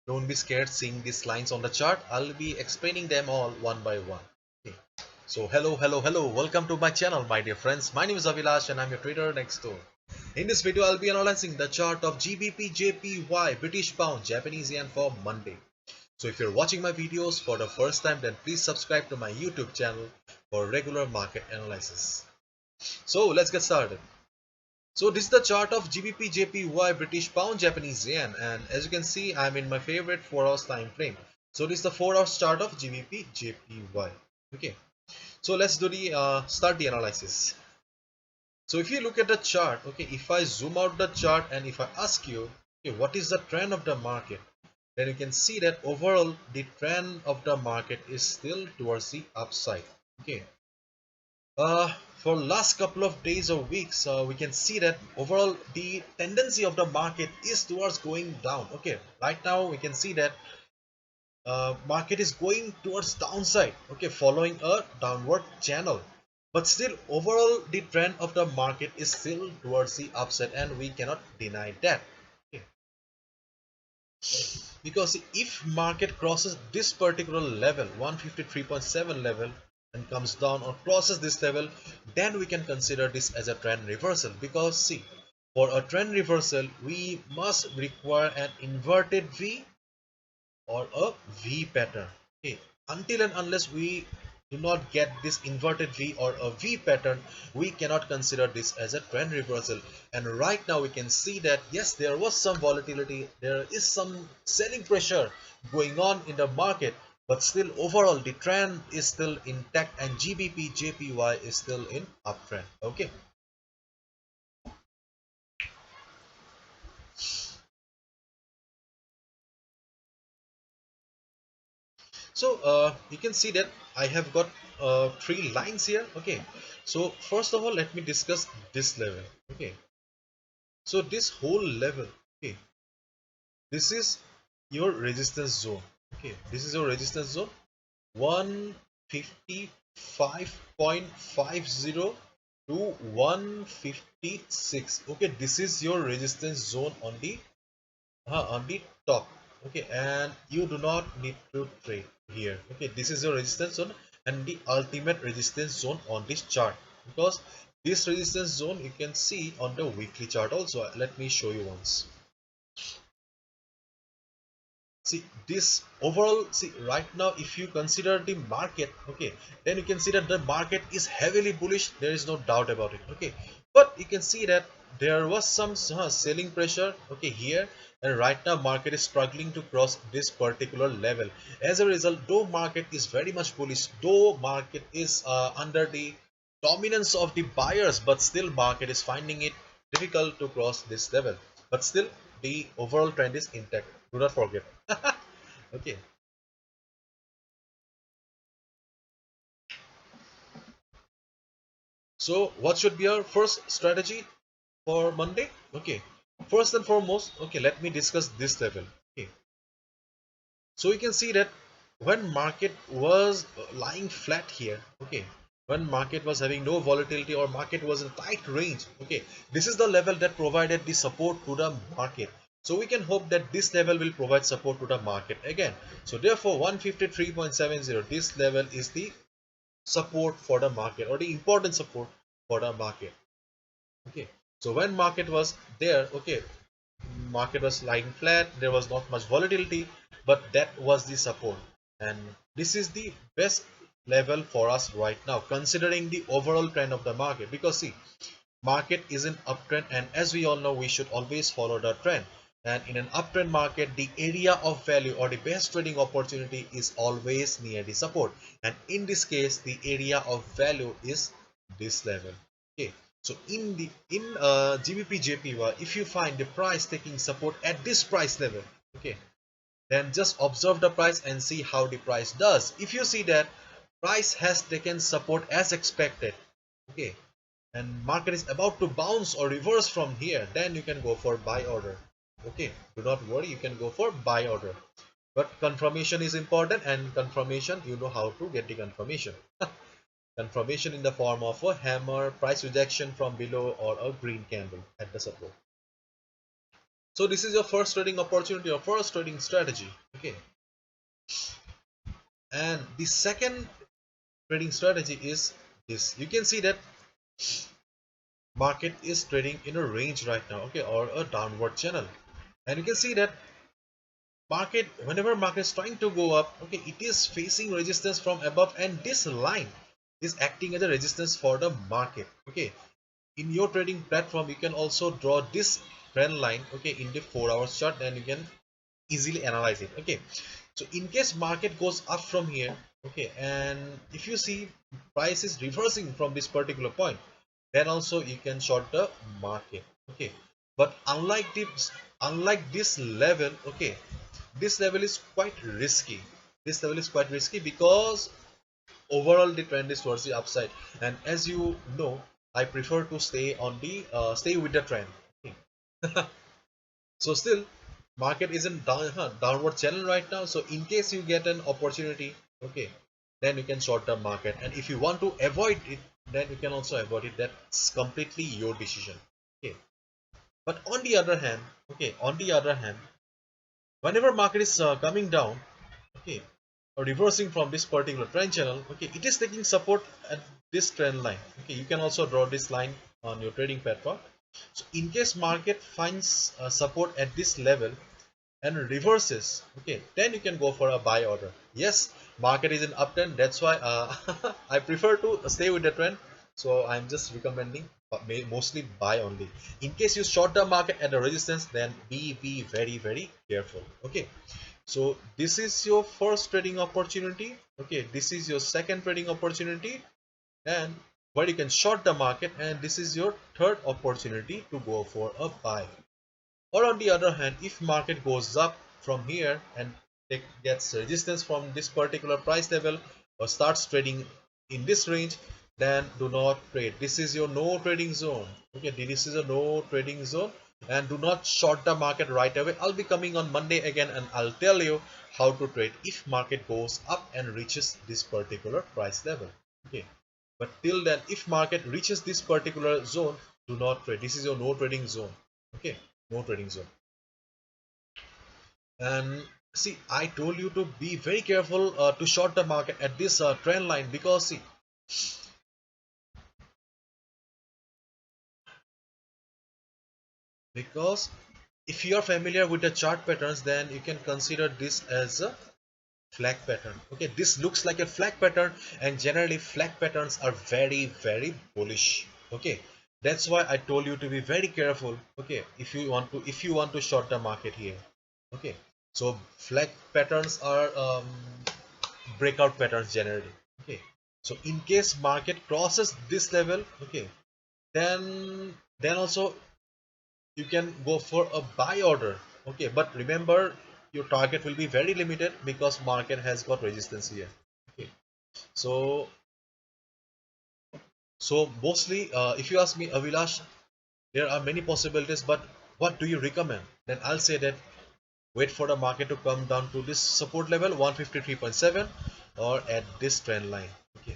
Don't be scared seeing these lines on the chart. I'll be explaining them all one by one. Okay. So hello, welcome to my channel, my dear friends. My name is Avilash and I'm your trader next door. In this video I'll be analyzing the chart of GBP JPY British Pound Japanese Yen for Monday. So if you're watching my videos for the first time, then please subscribe to my YouTube channel for regular market analysis. So let's get started. So this is the chart of GBP JPY British Pound Japanese Yen, and as you can see I'm in my favorite 4 hours time frame. So this is the 4 hours chart of GBP JPY. Okay, so let's do the start the analysis. So if you look at the chart, okay, if I zoom out the chart and if I ask you, okay, what is the trend of the market, then you can see that overall the trend of the market is still towards the upside. Okay, for last couple of days or weeks, we can see that overall the tendency of the market is towards going down. Okay, right now we can see that market is going towards downside, okay, following a downward channel, but still overall the trend of the market is still towards the upside, and we cannot deny that. Okay, because if market crosses this particular level 153.7 level and comes down or crosses this level, then we can consider this as a trend reversal. Because see, for a trend reversal we must require an inverted V or a V pattern. Okay, until and unless we do not get this inverted V or a V pattern, we cannot consider this as a trend reversal. And right now we can see that yes, there was some volatility, there is some selling pressure going on in the market, but still overall the trend is still intact and GBP JPY is still in uptrend. Okay, so you can see that I have got three lines here. Okay, so first of all let me discuss this level. Okay, so this whole level, okay, this is your resistance zone. Okay, this is your resistance zone 155.50 to 156. Okay, this is your resistance zone on the top. Okay, and you do not need to trade here. Okay, this is your resistance zone and the ultimate resistance zone on this chart, because this resistance zone you can see on the weekly chart also. Let me show you once. See this overall, see right now if you consider the market, okay, then you can see that the market is heavily bullish, there is no doubt about it. Okay, but you can see that there was some selling pressure, okay, here, and right now market is struggling to cross this particular level. As a result, though market is very much bullish, though market is under the dominance of the buyers, but still market is finding it difficult to cross this level, but still the overall trend is intact, do not forget. Okay, so what should be our first strategy for Monday? Okay, first and foremost, okay, let me discuss this level. Okay, so you can see that when market was lying flat here, okay, when market was having no volatility or market was in tight range, okay, this is the level that provided the support to the market. So we can hope that this level will provide support to the market again. So therefore 153.70, this level is the support for the market or the important support for the market. Okay, so when market was there, okay, market was lying flat, there was not much volatility, but that was the support, and this is the best level for us right now considering the overall trend of the market. Because see, market is an uptrend, and as we all know, we should always follow the trend. And in an uptrend market, the area of value or the best trading opportunity is always near the support, and in this case the area of value is this level. Okay, so in GBP JPY, if you find the price taking support at this price level, okay, then just observe the price and see how the price does. If you see that price has taken support as expected, okay, and market is about to bounce or reverse from here, then you can go for buy order. Okay, do not worry, you can go for buy order, but confirmation is important, and confirmation, you know how to get the confirmation. Confirmation in the form of a hammer, price rejection from below, or a green candle at the support. So this is your first trading opportunity or first trading strategy. Okay, and the second trading strategy is this. You can see that market is trading in a range right now, okay, or a downward channel, and you can see that market, whenever market is trying to go up, okay, it is facing resistance from above, and this line is acting as a resistance for the market. Okay, in your trading platform you can also draw this trend line, okay, in the 4 hours chart, and you can easily analyze it. Okay, so in case market goes up from here, okay, and if you see price is reversing from this particular point, then also you can short the market. Okay, but unlike this level, okay, this level is quite risky. This level is quite risky because overall the trend is towards the upside, and as you know, I prefer to stay on the stay with the trend. Okay. So still market is in downward channel right now, so in case you get an opportunity, okay, then you can short the market, and if you want to avoid it, then you can also avoid it. That's completely your decision. Okay, but on the other hand, okay, on the other hand, whenever market is coming down, okay, or reversing from this particular trend channel, okay, it is taking support at this trend line. Okay, you can also draw this line on your trading platform. So in case market finds support at this level and reverses, okay, then you can go for a buy order. Yes, market is in uptrend, that's why I prefer to stay with the trend, so I'm just recommending mostly buy only. In case you short the market at the resistance, then be very careful. Okay, so this is your first trading opportunity. Okay, this is your second trading opportunity, and where you can short the market, and this is your third opportunity to go for a buy. Or on the other hand, if market goes up from here and it gets resistance from this particular price level or starts trading in this range, then do not trade. This is your no trading zone. Okay, this is a no trading zone, and do not short the market right away. I'll be coming on Monday again, and I'll tell you how to trade if market goes up and reaches this particular price level. Okay, but till then, if market reaches this particular zone, do not trade. This is your no trading zone. Okay, no trading zone. And see, I told you to be very careful to short the market at this trend line, because see, because if you are familiar with the chart patterns, then you can consider this as a flag pattern. Okay, this looks like a flag pattern, and generally flag patterns are very bullish. Okay, that's why I told you to be very careful. Okay, if you want to short the market here. Okay, so flag patterns are breakout patterns generally. Okay, so in case market crosses this level, okay, then also you can go for a buy order. Okay, but remember, your target will be very limited because market has got resistance here. Okay, so mostly if you ask me, Avilash, there are many possibilities, but what do you recommend? Then I'll say that wait for the market to come down to this support level 153.7 or at this trend line. Okay,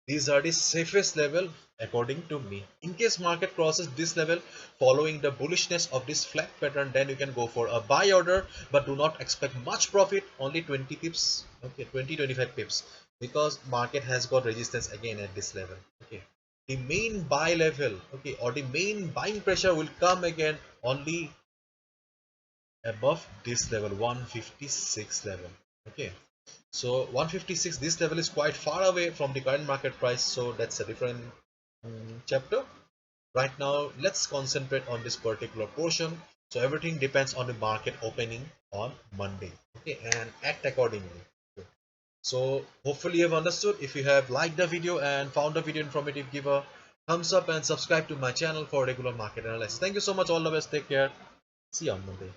these are the safest level according to me. In case market crosses this level following the bullishness of this flag pattern, then you can go for a buy order, but do not expect much profit, only 20 pips. Okay, 20-25 pips, because market has got resistance again at this level. Okay, the main buy level, okay, or the main buying pressure will come again only above this level 156 level. Okay, so 156, this level is quite far away from the current market price, so that's a different chapter. Right now let's concentrate on this particular portion. So everything depends on the market opening on Monday. Okay, and act accordingly. Okay. So hopefully you have understood. If you have liked the video and found the video informative, give a thumbs up and subscribe to my channel for regular market analysis. Thank you so much. All the best. Take care. See you on Monday.